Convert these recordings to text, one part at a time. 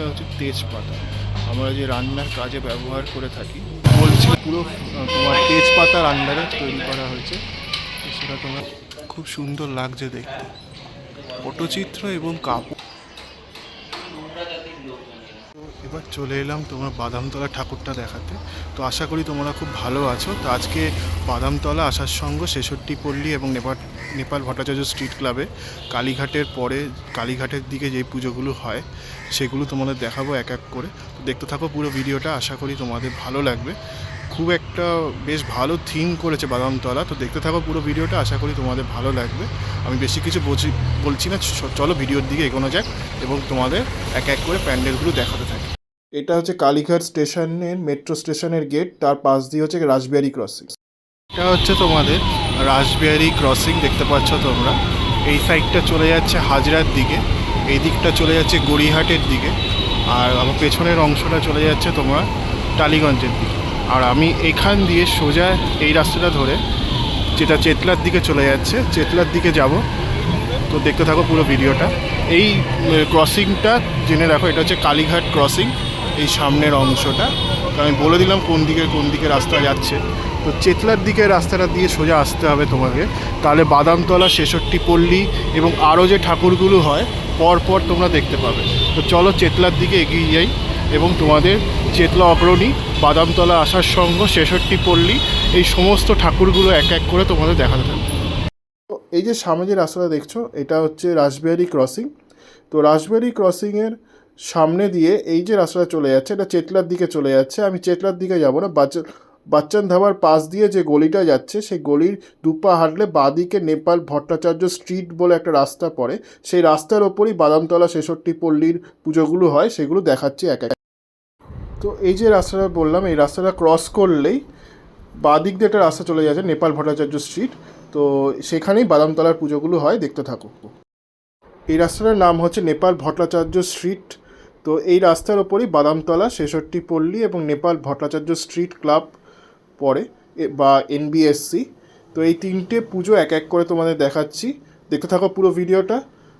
হচ্ছে তেজপাতা, আমরা যে রান্নার কাজে ব্যবহার করে থাকি। বলছি পুরো তোমার তেজপাতার আন্ডারে তৈরি করা হয়েছে। তো সেটা তোমার খুব সুন্দর লাগছে দেখতে, পটচিত্র এবং কাপড়। এবার চলে এলাম তোমার বাদামতলা ঠাকুরটা দেখাতে। তো আশা করি তোমরা খুব ভালো আছো। তো আজকে বাদামতলা আসার সঙ্গ ৬৬ পল্লী এবং নেপাল ভট্টাচার্য স্ট্রিট ক্লাবে কালীঘাটের পরে কালীঘাটের দিকে যে পুজোগুলো হয় সেগুলো তোমাদের দেখাবো এক এক করে। তো দেখতে থাকো পুরো ভিডিওটা, আশা করি তোমাদের ভালো লাগবে। খুব একটা বেশ ভালো থিম করেছে বাদামতলা। তো দেখতে থাকো পুরো ভিডিওটা, আশা করি তোমাদের ভালো লাগবে। আমি বেশি কিছু বলছি না, চলো ভিডিওর দিকে এগোনো যাক এবং তোমাদের এক এক করে প্যান্ডেলগুলো দেখাতে থাকি। এটা হচ্ছে কালীঘাট স্টেশনের মেট্রো স্টেশনের গেট, তার পাশ দিয়ে হচ্ছে রাসবিহারী ক্রসিং। এটা হচ্ছে তোমাদের রাসবিহারী ক্রসিং, দেখতে পাচ্ছ তোমরা। এই সাইডটা চলে যাচ্ছে হাজরার দিকে, এই দিকটা চলে যাচ্ছে গড়িয়াহাটের দিকে, আর আমার পেছনের অংশটা চলে যাচ্ছে তোমার টালিগঞ্জের দিকে। আর আমি এখান দিয়ে সোজা এই রাস্তাটা ধরে যেটা চেতলার দিকে চলে যাচ্ছে, চেতলার দিকে যাব। তো দেখতে থাকো পুরো ভিডিওটা। এই ক্রসিংটা জেনে রাখো, এটা হচ্ছে কালীঘাট ক্রসিং, এই সামনের অংশটা। তো আমি বলে দিলাম কোন দিকে রাস্তা যাচ্ছে। তো চেতলার দিকে রাস্তাটা দিয়ে সোজা আসতে হবে তোমাকে, তাহলে বাদামতলা, ৬৬ পল্লী এবং আরও যে ঠাকুরগুলো হয় পরপর তোমরা দেখতে পাবে। তো চলো চেতলার দিকে এগিয়ে যাই এবং তোমাদের চেতলা অগ্রণী, বাদামতলা আসার সঙ্গ, ৬৬ পল্লী, এই সমস্ত ঠাকুরগুলো এক এক করে তোমাদের দেখাতে থাকবে। তো এই যে সামনে যে রাস্তাটা দেখছো, এটা হচ্ছে রাসবিহারী ক্রসিং। তো রাসবিহারী ক্রসিংয়ের সামনে দিয়ে এই যে রাস্তাটা চলে যাচ্ছে, এটা চেতলার দিকে চলে যাচ্ছে। আমি চেতলার দিকে যাব না, বাচ্চান ধাবার পাশ দিয়ে যে গলিটা যাচ্ছে, সেই গলির দুপা হাঁটলে বাঁদিকে নেপাল ভট্টাচার্য স্ট্রিট বলে একটা রাস্তা পড়ে। সেই রাস্তার ওপরই বাদামতলা ৬৬ পল্লীর পুজোগুলো হয়, সেগুলো দেখাচ্ছি এক এক। তো এই যে রাস্তাটা বললাম, এই রাস্তাটা ক্রস করলেই বাঁদিক দিয়ে একটা রাস্তা চলে যাচ্ছে নেপাল ভট্টাচার্য স্ট্রিট। তো সেখানেই বাদামতলার পুজোগুলো হয়, দেখতে থাকো। এই রাস্তাটার নাম হচ্ছে নেপাল ভট্টাচার্য স্ট্রিট। তো এই রাস্তার ওপরই বাদামতলা, ৬৬ পল্লী এবং নেপাল ভট্টাচার্য স্ট্রিট ক্লাব পড়ে, বা এনবিএসসি। তো এই তিনটে পুজো এক এক করে তোমাদের দেখাচ্ছি, দেখতে থাকো পুরো ভিডিওটা,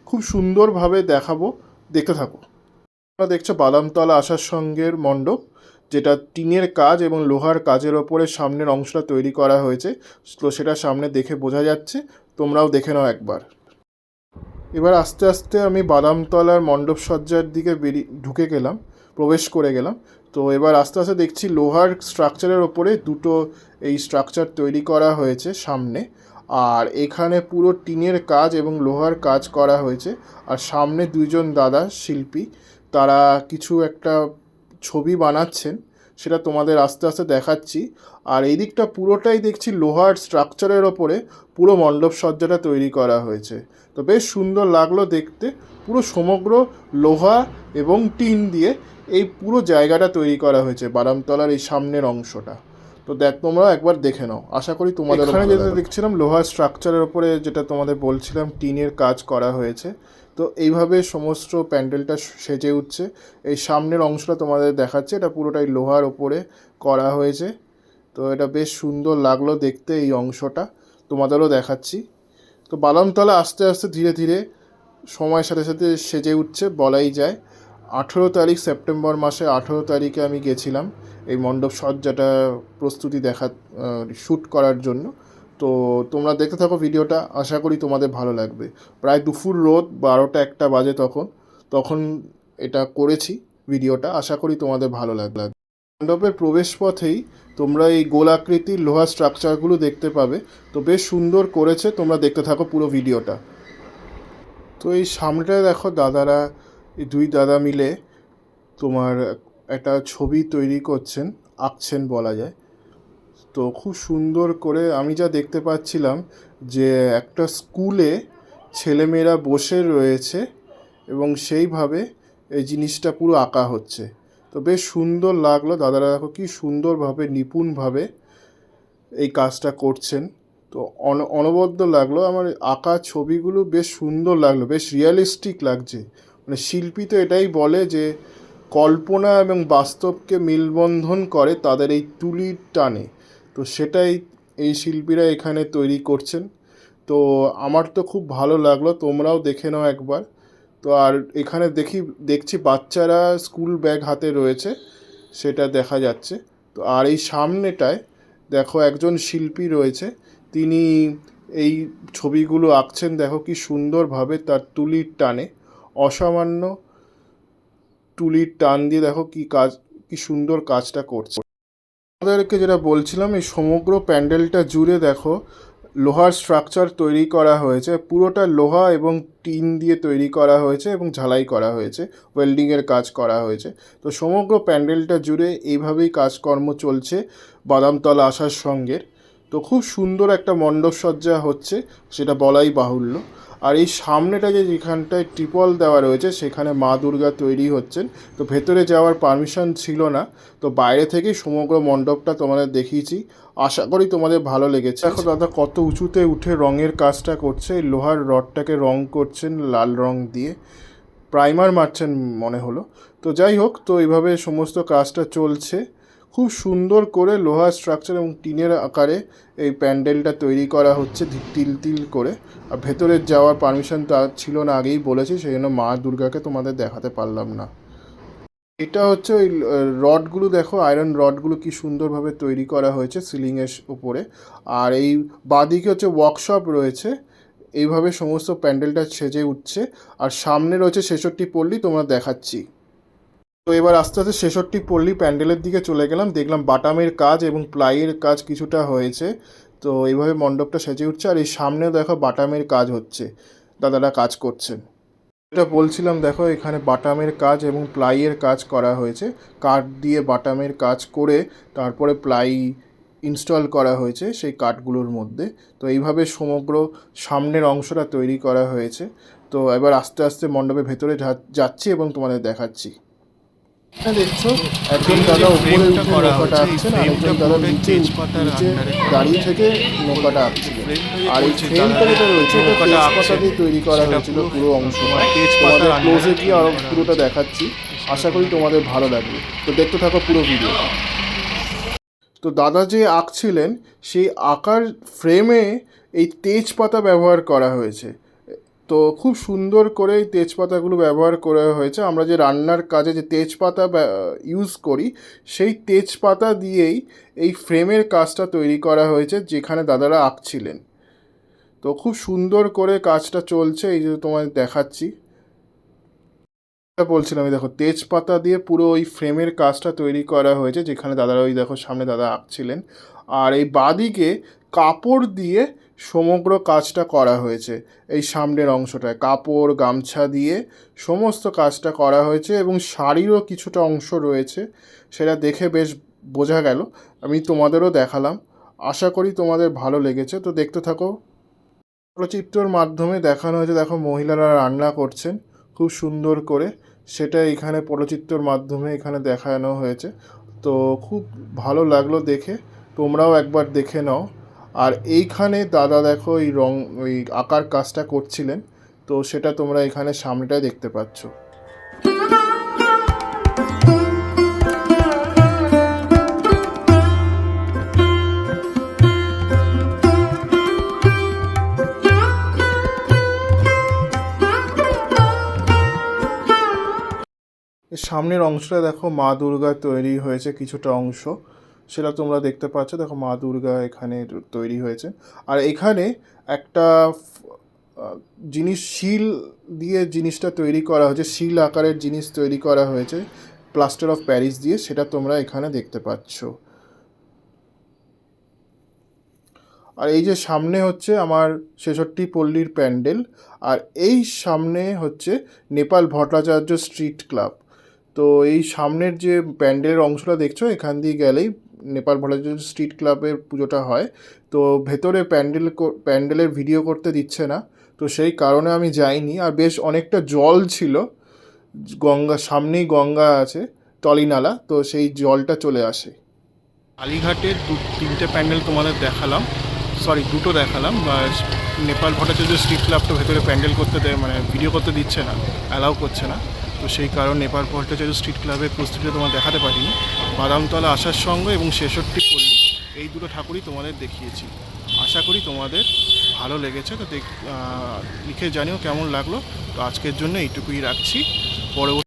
খুব সুন্দরভাবে দেখাবো, দেখতে থাকো। তোমরা দেখছো বাদামতলা আসার সঙ্গের মণ্ডপ, যেটা টিনের কাজ এবং লোহার কাজের ওপরে সামনের অংশটা তৈরি করা হয়েছে। তো সেটা সামনে দেখে বোঝা যাচ্ছে, তোমরাও দেখে নাও একবার। এবার আস্তে আস্তে আমি বাদামতলার মণ্ডপ সজ্জার দিকে ঢুকে গেলাম, প্রবেশ করে গেলাম। তো এবার আস্তে আস্তে দেখছি লোহার স্ট্রাকচারের ওপরে দুটো এই স্ট্রাকচার তৈরি করা হয়েছে সামনে, আর এখানে পুরো টিনের কাজ এবং লোহার কাজ করা হয়েছে। আর সামনে দুইজন দাদা শিল্পী, তারা কিছু একটা ছবি বানাচ্ছেন, সেটা তোমাদের আস্তে আস্তে দেখাচ্ছি। আর এই দিকটা পুরোটাই দেখছি লোহার স্ট্রাকচারের ওপরে পুরো মণ্ডপ সজ্জাটা তৈরি করা হয়েছে। তো বেশ সুন্দর লাগলো দেখতে, পুরো সমগ্র লোহা এবং টিন দিয়ে এই পুরো জায়গাটা তৈরি করা হয়েছে, বাদামতলার এই সামনের অংশটা। তো তোমরা একবার দেখে নাও, আশা করি তোমাদের। এখানে যেটা দেখছিলাম লোহার স্ট্রাকচারের ওপরে, যেটা তোমাদের বলছিলাম টিনের কাজ করা হয়েছে। তো এইভাবে সমস্ত প্যান্ডেলটা সেজে উঠছে। এই সামনের অংশটা তোমাদের দেখাচ্ছে, এটা পুরোটাই লোহার ওপরে করা হয়েছে। তো এটা বেশ সুন্দর লাগলো দেখতে, এই অংশটা তোমাদেরও দেখাচ্ছি। তো বাদামতলা আস্তে আস্তে ধীরে ধীরে সময়ের সাথে সাথে সেজে উঠছে বলাই যায়। 18 সেপ্টেম্বর মাসে 18 তারিখে আমি গেছিলাম এই মণ্ডপ সজ্জাটা প্রস্তুতি শ্যুট করার জন্য। তো তোমরা দেখতে থাকো ভিডিওটা, আশা করি তোমাদের ভালো লাগবে। প্রায় দুপুর রোদ 12টা-1টা বাজে তখন এটা করেছি ভিডিওটা, আশা করি তোমাদের ভালো লাগবে। মণ্ডপের প্রবেশপথেই তোমরা এই গোলাকৃতির লোহার স্ট্রাকচারগুলো দেখতে পাবে। তো বেশ সুন্দর করেছে, তোমরা দেখতে থাকো পুরো ভিডিওটা। তো এই সামনেটা দেখো, দাদারা, এই দুই দাদা মিলে তোমার একটা ছবি তৈরি করছেন, আঁকছেন বলা যায়। তো খুব সুন্দর করে আমি যা দেখতে পাচ্ছিলাম, যে একটা স্কুলে ছেলেমেয়েরা বসে রয়েছে এবং সেইভাবে এই জিনিসটা পুরো আঁকা হচ্ছে। তো বেশ সুন্দর লাগলো, দাদারা দেখো কি সুন্দরভাবে নিপুণভাবে এই কাজটা করছেন। তো অনবদ্য লাগলো আমার, আঁকা ছবিগুলো বেশ সুন্দর লাগলো, বেশ রিয়েলিস্টিক লাগছে। মানে শিল্পী তো এটাই বলে যে কল্পনা এবং বাস্তবকে মেলবন্ধন করে তাদের এই তুলির টানে। তো সেটাই এই শিল্পীরা এখানে তৈরি করছেন। তো আমার তো খুব ভালো লাগলো, তোমরাও দেখে নাও একবার। তো আর এখানে দেখছি বাচ্চারা স্কুল ব্যাগ হাতে রয়েছে, সেটা দেখা যাচ্ছে। তো আর এই সামনেটায় দেখো একজন শিল্পী রয়েছে, তিনি এই ছবিগুলো আঁকছেন। দেখো কি সুন্দরভাবে তার তুলির টানে, অসামান্য তুলির টান দিয়ে দেখো কি সুন্দর কাজটা করছে। আমাদেরকে যেটা বলছিলাম, এই সমগ্র প্যান্ডেলটা জুড়ে দেখো লোহার স্ট্রাকচার তৈরি করা হয়েছে, পুরোটা লোহা এবং টিন দিয়ে তৈরি করা হয়েছে এবং ঝালাই করা হয়েছে, ওয়েল্ডিংয়ের কাজ করা হয়েছে। তো সমগ্র প্যান্ডেলটা জুড়ে এইভাবেই কাজকর্ম চলছে বাদামতলা আসার সঙ্গে। তো খুব সুন্দর একটা মণ্ডপসজ্জা হচ্ছে, সেটা বলাই বাহুল্য। আর এই সামনেটা যেখানটায় ত্রিপল দেওয়া রয়েছে, সেখানে মা দুর্গা তৈরি হচ্ছেন। তো ভেতরে যাওয়ার পারমিশন ছিল না, তো বাইরে থেকেই সমগ্র মণ্ডপটা তোমাদের দেখিয়েছি। আশা করি তোমাদের ভালো লেগেছে। দেখো দাদা কত উঁচুতে উঠে রঙের কাজটা করছে, এই লোহার রডটাকে রং করছেন লাল রং দিয়ে, প্রাইমার মারছেন মনে হলো। তো যাই হোক, তো এইভাবে সমস্ত কাজটা চলছে। খুব সুন্দর করে লোহার স্ট্রাকচার এবং টিনের আকারে এই প্যান্ডেলটা তৈরি করা হচ্ছে তিল তিল করে। আর ভেতরে যাওয়ার পারমিশন তা ছিল না, আগেই বলেছি, সেই জন্য মা দুর্গাকে তোমাদের দেখাতে পারলাম না। এটা হচ্ছে ওই রডগুলো, দেখো আয়রন রডগুলো কি সুন্দরভাবে তৈরি করা হয়েছে সিলিংয়ের উপরে। আর এই বাঁদিকে হচ্ছে ওয়ার্কশপ রয়েছে, এইভাবে সমস্ত প্যান্ডেলটা সেজে উঠছে। আর সামনে রয়েছে ৬৬ পল্লী, তোমরা দেখাচ্ছি। তো এবার আস্তে আস্তে ৬৬ পল্লী প্যান্ডেলের দিকে চলে গেলাম, দেখলাম বাটামের কাজ এবং প্লাইয়ের কাজ কিছুটা হয়েছে। তো এইভাবে মণ্ডপটা সেজে উঠছে। আর এই সামনেও দেখো বাটামের কাজ হচ্ছে, দাদারা কাজ করছেন। এটা বলছিলাম, দেখো এখানে বাটামের কাজ এবং প্লাইয়ের কাজ করা হয়েছে, কাঠ দিয়ে বাটামের কাজ করে তারপরে প্লাই ইনস্টল করা হয়েছে সেই কাঠগুলোর মধ্যে। তো এইভাবে সমগ্র সামনের অংশটা তৈরি করা হয়েছে। তো এবার আস্তে আস্তে মণ্ডপের ভেতরে যাচ্ছি এবং তোমাদের দেখাচ্ছি। দেখছো একজন দাদা উপরে উঠে নৌকাটা আঁকছেন, আরেকজন দাদা নিচে দাঁড়িয়ে থেকে নৌকাটা আঁকছিলেন। আর এই ফ্রেমটা যেটা রয়েছে ওটা তেজপাতা দিয়ে তৈরি করা হয়েছিল পুরো অংশ। তোমাদের ক্লোজে গিয়ে আরও পুরোটা দেখাচ্ছি, আশা করি তোমাদের ভালো লাগবে। তো দেখতে থাকো পুরো ভিডিও। তো দাদা যে আঁকছিলেন সেই আঁকার ফ্রেমে এই তেজপাতা ব্যবহার করা হয়েছে। তো খুব সুন্দর করে এই তেজপাতাগুলো ব্যবহার করা হয়েছে। আমরা যে রান্নার কাজে যে তেজপাতা ইউজ করি, সেই তেজপাতা দিয়েই এই ফ্রেমের কাজটা তৈরি করা হয়েছে যেখানে দাদারা আঁকছিলেন। তো খুব সুন্দর করে কাজটা চলছে, এই যে তোমায় দেখাচ্ছি। বলছিলাম, আমি দেখো তেজপাতা দিয়ে পুরো ওই ফ্রেমের কাজটা তৈরি করা হয়েছে যেখানে দাদারা ওই দেখো সামনে দাদা আঁকছিলেন। আর এই বাঁদিকে কাপড় দিয়ে সমগ্র কাজটা করা হয়েছে, এই সামনের অংশটায় কাপড় গামছা দিয়ে সমস্ত কাজটা করা হয়েছে। এবং শাড়িরও কিছুটা অংশ রয়েছে, সেটা দেখে বেশ বোঝা গেল। আমি তোমাদেরও দেখালাম, আশা করি তোমাদের ভালো লেগেছে। তো দেখতে থাকো। চলচ্চিত্রের মাধ্যমে দেখানো হয়েছে, দেখো মহিলারা রান্না করছেন খুব সুন্দর করে, সেটা এখানে চলচ্চিত্রের মাধ্যমে এখানে দেখানো হয়েছে। তো খুব ভালো লাগলো দেখে, তোমরাও একবার দেখে নাও। আর এইখানে দাদা দেখো ওই আঁকার কাজটা করছিলেন, তো সেটা তোমরা এখানে সামনেটায় দেখতে পাচ্ছ। সামনের অংশটা দেখো মা দুর্গা তৈরি হয়েছে কিছুটা অংশ, সেটা তোমরা দেখতে পাচ্ছ। দেখো মা দুর্গা এখানে তৈরি হয়েছে। আর এখানে একটা জিনিস শিল দিয়ে জিনিসটা তৈরি করা হয়েছে, শিল আকারের জিনিস তৈরি করা হয়েছে প্লাস্টার অফ প্যারিস দিয়ে, সেটা তোমরা এখানে দেখতে পাচ্ছ। আর এই যে সামনে হচ্ছে আমার ৬৬ পল্লীর প্যান্ডেল, আর এই সামনে হচ্ছে নেপাল ভট্টাচার্য স্ট্রিট ক্লাব। তো এই সামনের যে প্যান্ডেলের অংশটা দেখছো, এখান দিয়ে গেলেই নেপাল ভট্টাচার্য স্ট্রিট ক্লাবের পুজোটা হয়। তো ভেতরে প্যান্ডেলের ভিডিও করতে দিচ্ছে না, তো সেই কারণে আমি যাইনি। আর বেশ অনেকটা জল ছিল, সামনেই গঙ্গা আছে টলিনালা, তো সেই জলটা চলে আসে। কালীঘাটের 3টে প্যান্ডেল তোমাদের দেখালাম, দুটো দেখালাম। নেপাল ভট্টাচার্য স্ট্রিট ক্লাবটা ভেতরে প্যান্ডেল করতে ভিডিও করতে দিচ্ছে না, অ্যালাউ করছে না। তো সেই কারণে নেপাল ভট্টাচার্য স্ট্রিট ক্লাবের প্রস্তুতিটা তোমার দেখাতে পারিনি। বাদামতলা আসার সঙ্গে এবং ৬৬ পল্লী এই দুটো ঠাকুরই তোমাদের দেখিয়েছি। আশা করি তোমাদের ভালো লেগেছে। তো লিখে জানিও কেমন লাগলো। তো আজকের জন্য এইটুকুই রাখছি। পরবর্তী